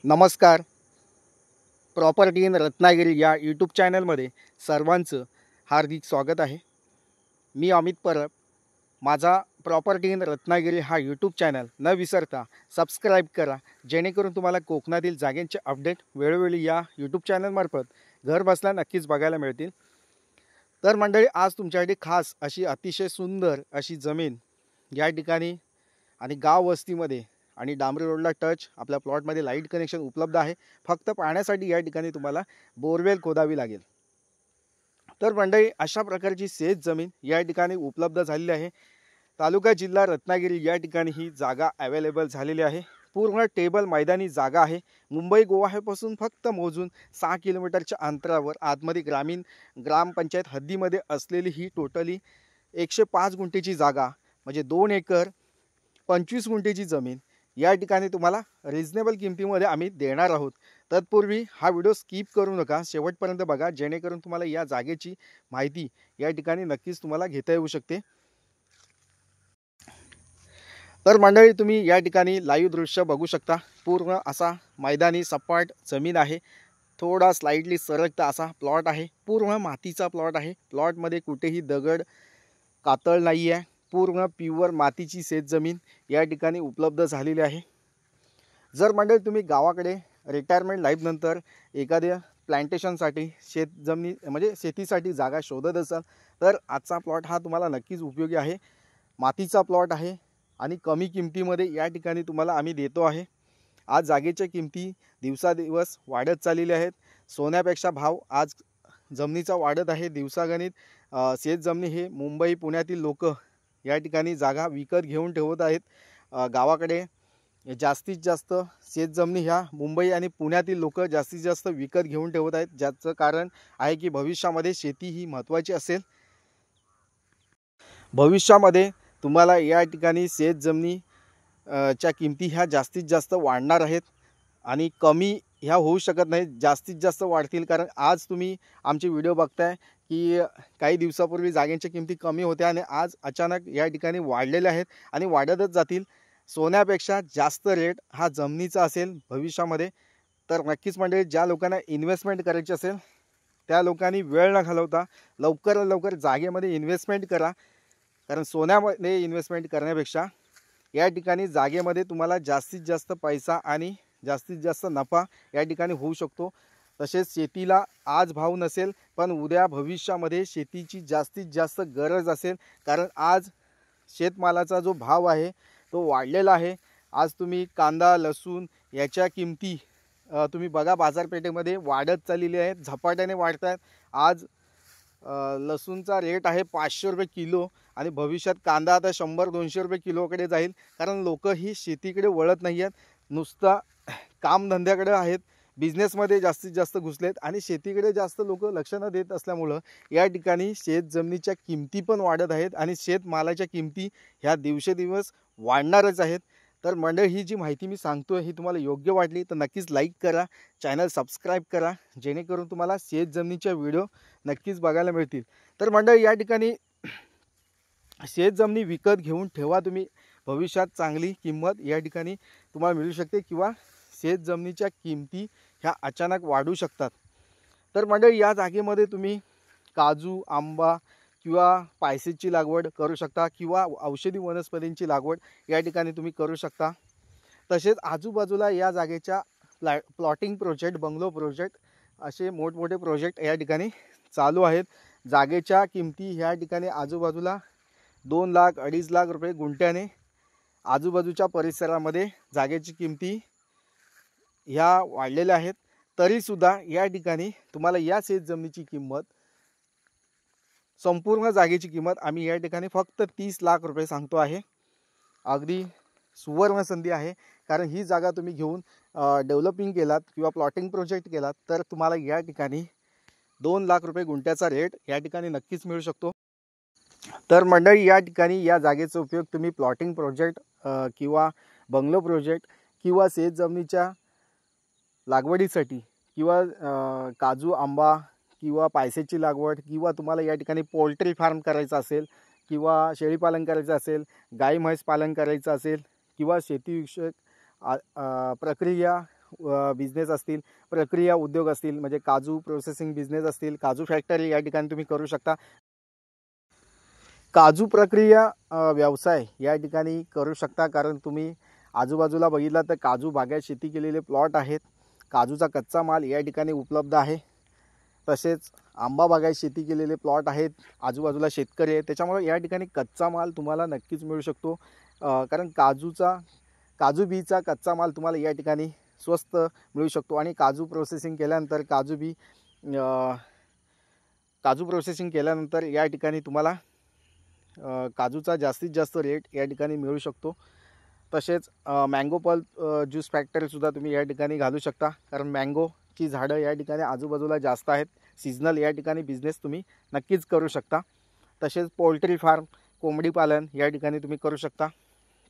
नमस्कार. Property in Ratnagiri या YouTube चॅनलमध्ये सर्वांचं हार्दिक स्वागत आहे. मी अमित परब. माझा प्रॉपर्टी इन रत्नागिरी हा यूट्यूब चॅनल न विसरता सबस्क्राईब करा, जेणेकरून तुम्हाला कोकणातील जागेंचे अपडेट वेळोवेळी या यूट्यूब चॅनलमार्फत घर बसल्या नक्कीच बघायला मिळतील. तर मंडळी, आज तुमच्यासाठी खास अशी अतिशय सुंदर अशी जमीन या ठिकाणी आणि गाव वस्तीमध्ये आणि डांबरी रोडला टच आपल्या प्लॉटमध्ये लाईट कनेक्शन उपलब्ध आहे. फक्त पाण्यासाठी या ठिकाणी तुम्हाला बोरवेल खोदावी लागेल. तर मंडळी, अशा प्रकारची शेत जमीन या ठिकाणी उपलब्ध झालेली आहे. तालुका जिल्हा रत्नागिरी या ठिकाणी ही जागा अवेलेबल झालेली आहे. पूर्ण टेबल मैदानी जागा आहे. मुंबई गोवापासून फक्त मोजून 6 किलोमीटरच्या अंतरावर आतमध्ये ग्रामपंचायत हद्दीमध्ये असलेली ही टोटली 105 गुंठेची जागा, म्हणजे 2 एकर 25 गुंठेची जमीन या ठिकाणी तुम्हाला रिजनेबल किमतीमध्ये आम्ही देणार आहोत. तत्पूर्वी हा व्हिडिओ स्किप करू नका, शेवटपर्यंत बघा, जेणेकरून तुम्हाला या जागेची माहिती या ठिकाणी नक्कीच तुम्हाला घेता येऊ शकते. तर मंडळी, तुम्ही या ठिकाणी लाईव्ह दृश्य बघू शकता. पूर्ण असा मैदानी सपाट जमीन आहे. थोडा स्लाइडली सरकता असा प्लॉट आहे. पूर्ण मातीचा प्लॉट आहे. प्लॉटमध्ये कुठेही दगड कातळ नाही आहे. पूर्ण प्युअर मातीची शेतजमीन या ठिकाणी उपलब्ध झालेली आहे. जर मंडळी तुम्ही गावाकडे रिटायरमेंट लाईफनंतर एखाद्या प्लांटेशनसाठी शेतजमीन म्हणजे शेतीसाठी जागा शोधत असाल तर आजचा प्लॉट हा तुम्हाला नक्कीच उपयोगी आहे. मातीचा प्लॉट आहे आणि कमी किमतीमध्ये या ठिकाणी तुम्हाला आम्ही देतो आहे. आज जागेच्या किमती दिवसादिवस वाढत चाललेल्या आहेत. सोन्यापेक्षा भाव आज जमिनीचा वाढत आहे दिवसागणित. शेतजमिनी हे मुंबई पुण्यातील लोक या ठिकाणी जागा विकत घेऊन ठेवत आहेत. गावाकडे जास्तीत जास्त शेतजमिनी ह्या मुंबई आणि पुण्यातील लोक जास्तीत जास्त विकत घेऊन ठेवत आहेत. ज्याचं कारण आहे की भविष्यामध्ये शेती ही महत्त्वाची असेल. भविष्यामध्ये तुम्हाला या ठिकाणी शेतजमिनी च्या किमती ह्या जास्तीत जास्त वाढणार आहेत आणि कमी ह्या होऊ शकत नाहीत, जास्तीत जास्त वाढतील. कारण आज तुम्ही आमचे व्हिडिओ बघताय की काही दिवसापूर्वी जागेच्या किमती कमी होत्या आणि आज अचानक या ठिकाणी वाढलेल्या आहेत आणि वाढतच जातील. सोन्यापेक्षा जास्त रेट हा जमिनीचा असेल भविष्यामध्ये. तर नक्कीच म्हणजे ज्या लोकांना इन्व्हेस्टमेंट करायची असेल त्या लोकांनी वेळ न घालवता लवकरात लवकर जागेमध्ये इन्व्हेस्टमेंट करा. कारण सोन्यामध्ये इन्व्हेस्टमेंट करण्यापेक्षा या ठिकाणी जागेमध्ये तुम्हाला जास्तीत जास्त पैसा आणि जास्तीत जास्त नफा या ठिकाणी होऊ शकतो. तसेच शेतीला आज भाव नसेल पण उद्या भविष्यामध्ये शेतीची जास्तीत जास्त गरज असेल. कारण आज शेतमालाचा जो भाव आहे तो वाढलेला आहे. आज तुम्ही कांदा लसूण याच्या किमती तुम्ही बघा बाजारपेठेमध्ये वाढत चाललेली आहेत, झपाट्याने वाढत आहेत. आज लसूणचा रेट आहे 500 रुपये किलो आणि भविष्यात कांदा आता 100-200 रुपये किलोकडे जाईल. कारण लोक ही शेतीकडे वळत नाही आहेत, नुसता कामधंद्याकडे आहेत, बिझनेसमध्ये जास्तीत जास्त घुसलेत आणि शेतीकडे जास्त लोक लक्ष न देत असल्यामुळं या ठिकाणी शेतजमिनीच्या किमती पण वाढत आहेत आणि शेतमालाच्या किमती ह्या दिवसेदिवस वाढणारच आहेत. तर मंडळी, ही जी माहिती मी सांगतो ही तुम्हाला योग्य वाटली तर नक्कीच लाईक करा, चॅनल सबस्क्राईब करा, जेणेकरून तुम्हाला शेतजमिनीच्या व्हिडिओ नक्कीच बघायला मिळतील. तर मंडळी, या ठिकाणी शेतजमिनी विकत घेऊन ठेवा तुम्ही. भविष्यात चांगली किंमत या ठिकाणी तुम्हाला मिळू शकते किंवा शेतजमिनीच्या किमती ह्या अचानक वाढू शकतात. तर मंडळी, या जागेमध्ये तुम्ही काजू आंबा किंवा पायसेची लागवड करू शकता किंवा औषधी वनस्पतींची लागवड या ठिकाणी तुम्ही करू शकता. तसेच आजूबाजूला या जागेच्या प्लॉटिंग प्रोजेक्ट, बंगलो प्रोजेक्ट असे मोठमोठे प्रोजेक्ट या ठिकाणी चालू आहेत. जागेच्या किमती ह्या ठिकाणी आजूबाजूला 2 लाख 2.5 लाख रुपये गुंठ्याने आजूबाजूच्या परिसरामध्ये जागेची किमती ह्या वाढलेल्या आहेत. तरीसुद्धा या ठिकाणी तुम्हाला या शेतजमिनीची किंमत, संपूर्ण जागेची किंमत आम्ही या ठिकाणी फक्त 30 लाख रुपये सांगतो आहे. अगदी सुवर्ण संधी आहे. कारण ही जागा तुम्ही घेऊन डेव्हलपिंग केलात किंवा प्लॉटिंग प्रोजेक्ट केलात तर तुम्हाला या ठिकाणी 2 लाख रुपये गुंठ्याचा रेट या ठिकाणी नक्कीच मिळू शकतो. तर मंडळी, या ठिकाणी या जागेचा उपयोग तुम्ही प्लॉटिंग प्रोजेक्ट किंवा बंगलो प्रोजेक्ट किंवा शेतजमिनीच्या लागवडीसाठी किंवा काजू आंबा किंवा पायसेची लागवड किंवा तुम्हाला या ठिकाणी पोल्ट्री फार्म करायचा असेल किंवा शेळीपालन करायचं असेल, गाई म्हैस पालन करायचं असेल किंवा शेतीविषयक प्रक्रिया बिझनेस असतील, प्रक्रिया उद्योग असतील, म्हणजे काजू प्रोसेसिंग बिझनेस असतील, काजू फॅक्टरी या ठिकाणी तुम्ही करू शकता. काजू प्रक्रिया व्यवसाय या ठिकाणी करू शकता, कारण तुम्ही आजूबाजूला बघितला तर काजू बागायत शेती केलेले प्लॉट आहेत. काजूचा कच्चा माल या ठिकाणी उपलब्ध आहे. तसेच आंबा बागायत शेती केलेले प्लॉट आहेत, आजूबाजूला शेतकरी आहेत. त्याच्यामुळे या ठिकाणी कच्चा माल तुम्हाला नक्कीच मिळू शकतो. कारण काजू बीचा कच्चा माल तुम्हाला या ठिकाणी स्वस्त मिळू शकतो. आणि काजू प्रोसेसिंग केल्यानंतर काजू प्रोसेसिंग केल्यानंतर या ठिकाणी तुम्हाला काजूचा जास्तीत जास्त रेट या ठिकाणी मिळू शकतो. तसेच मँगो पल्प ज्यूस फॅक्टरीसुद्धा तुम्ही या ठिकाणी घालू शकता, कारण मँगोची झाडं या ठिकाणी आजूबाजूला जास्त आहेत. सीजनल या ठिकाणी बिझनेस तुम्ही नक्कीच करू शकता. तसेच पोल्ट्री फार्म, कोंबडी पालन या ठिकाणी तुम्ही करू शकता.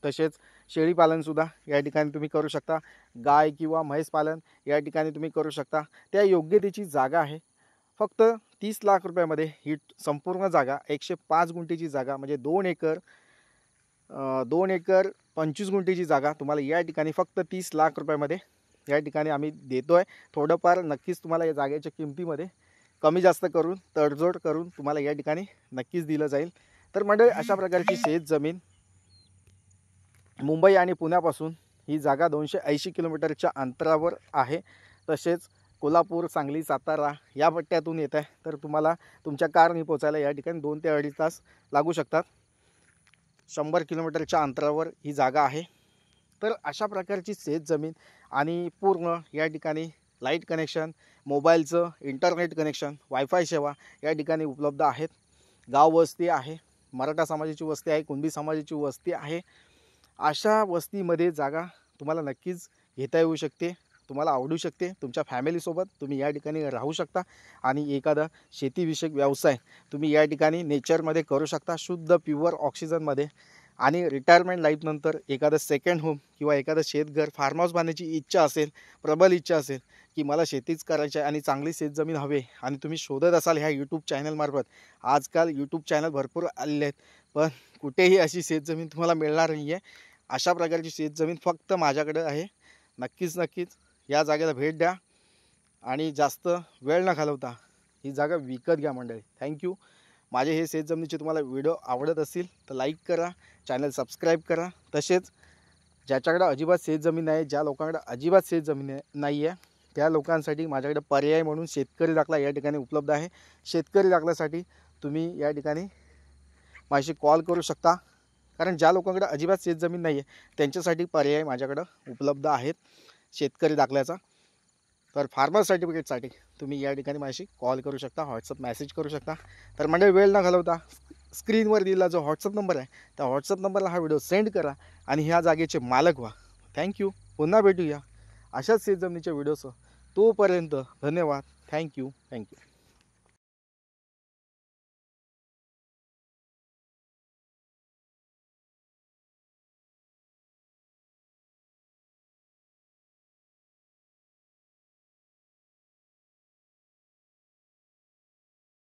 तसेच शेळीपालनसुद्धा या ठिकाणी तुम्ही करू शकता. गाय किंवा म्हैस पालन या ठिकाणी तुम्ही करू शकता. त्या योग्यतेची जागा आहे. फक्त 30 लाख रुपयामध्ये ही संपूर्ण जागा, 105 गुंठेची जागा, म्हणजे 2 एकर 25 गुंठेची जागा तुम्हाला या ठिकाणी फक्त 30 लाख रुपयामध्ये या ठिकाणी आम्ही देतो आहे. थोडंफार नक्कीच तुम्हाला या जागेच्या किमतीमध्ये कमी जास्त करून, तडजोड करून तुम्हाला या ठिकाणी नक्कीच दिलं जाईल. तर मंडळी, अशा प्रकारची शेत जमीन मुंबई आणि पुण्यापासून ही जागा 280 किलोमीटरच्या अंतरावर आहे. तसेच कोल्हापूर, सांगली, सातारा या पट्ट्यातून येत आहे. तर तुम्हाला तुमच्या कारने पोचायला या ठिकाणी 2 ते 2.5 तास लागू शकतात. 100 किलोमीटरच्या अंतरावर ही जागा आहे. तर अशा प्रकारची शेत जमीन आणि पूर्ण या ठिकाणी लाईट कनेक्शन, मोबाईलचं इंटरनेट कनेक्शन, वायफाय सेवा या ठिकाणी उपलब्ध आहेत. गाव वस्ती आहे, मराठा समाजाची वस्ती आहे, कुणबी समाजाची वस्ती आहे. अशा वस्तीमध्ये जागा तुम्हाला नक्कीच घेता येऊ शकते, तुम्हाला आवडू शकते. तुमच्या फॅमिलीसोबत तुम्ही या ठिकाणी राहू शकता आणि एखादा शेतीविषयक व्यवसाय तुम्ही या ठिकाणी नेचरमध्ये करू शकता, शुद्ध प्युअर ऑक्सिजनमध्ये. आणि रिटायरमेंट लाईफनंतर एखादं सेकंड होम किंवा एखादं शेतघर, फार्म हाऊस बांधण्याची इच्छा असेल, प्रबल इच्छा असेल की मला शेतीच करायची आहे आणि चांगली शेतजमीन हवी, आणि तुम्ही शोधत असाल ह्या यूट्यूब चॅनलमार्फत. आजकाल यूट्यूब चॅनल भरपूर आलेले आहेत, पण कुठेही अशी शेतजमीन तुम्हाला मिळणार नाही आहे. अशा प्रकारची शेतजमीन फक्त माझ्याकडे आहे. नक्कीच या जागेला भेट द्या आणि जास्त वेळ न घालवता ही जागा विकत घ्या मंडळी. थँक्यू. माझे हे शेतजमिनीचे तुम्हाला व्हिडिओ आवडत असतील तर लाईक करा, चॅनल सबस्क्राईब करा. तसेच ज्याच्याकडे अजिबात शेतजमीन नाही, ज्या लोकांकडे अजिबात शेतजमीन नाही आहे, त्या लोकांसाठी माझ्याकडे पर्याय म्हणून शेतकरी दाखला या ठिकाणी उपलब्ध आहे. शेतकरी दाखल्यासाठी तुम्ही या ठिकाणी माझ्याशी कॉल करू शकता, कारण ज्या लोकांकडे अजिबात शेतजमीन नाही आहे त्यांच्यासाठी पर्याय माझ्याकडं उपलब्ध आहेत शेतकरी दाखल्याचा. तर फार्मर सर्टिफिकेटसाठी तुम्ही या ठिकाणी माझ्याशी कॉल करू शकता, व्हॉट्सअप मेसेज करू शकता. तर मंडळी, वेळ न घालवता स्क्रीनवर दिलेला जो व्हॉट्सअप नंबर आहे त्या व्हॉट्सअप नंबरला हा व्हिडिओ सेंड करा आणि ह्या जागेचे मालक व्हा. थँक्यू. पुन्हा भेटूया अशाच शेतजमिनीच्या व्हिडिओसह. तोपर्यंत धन्यवाद. थँक्यू.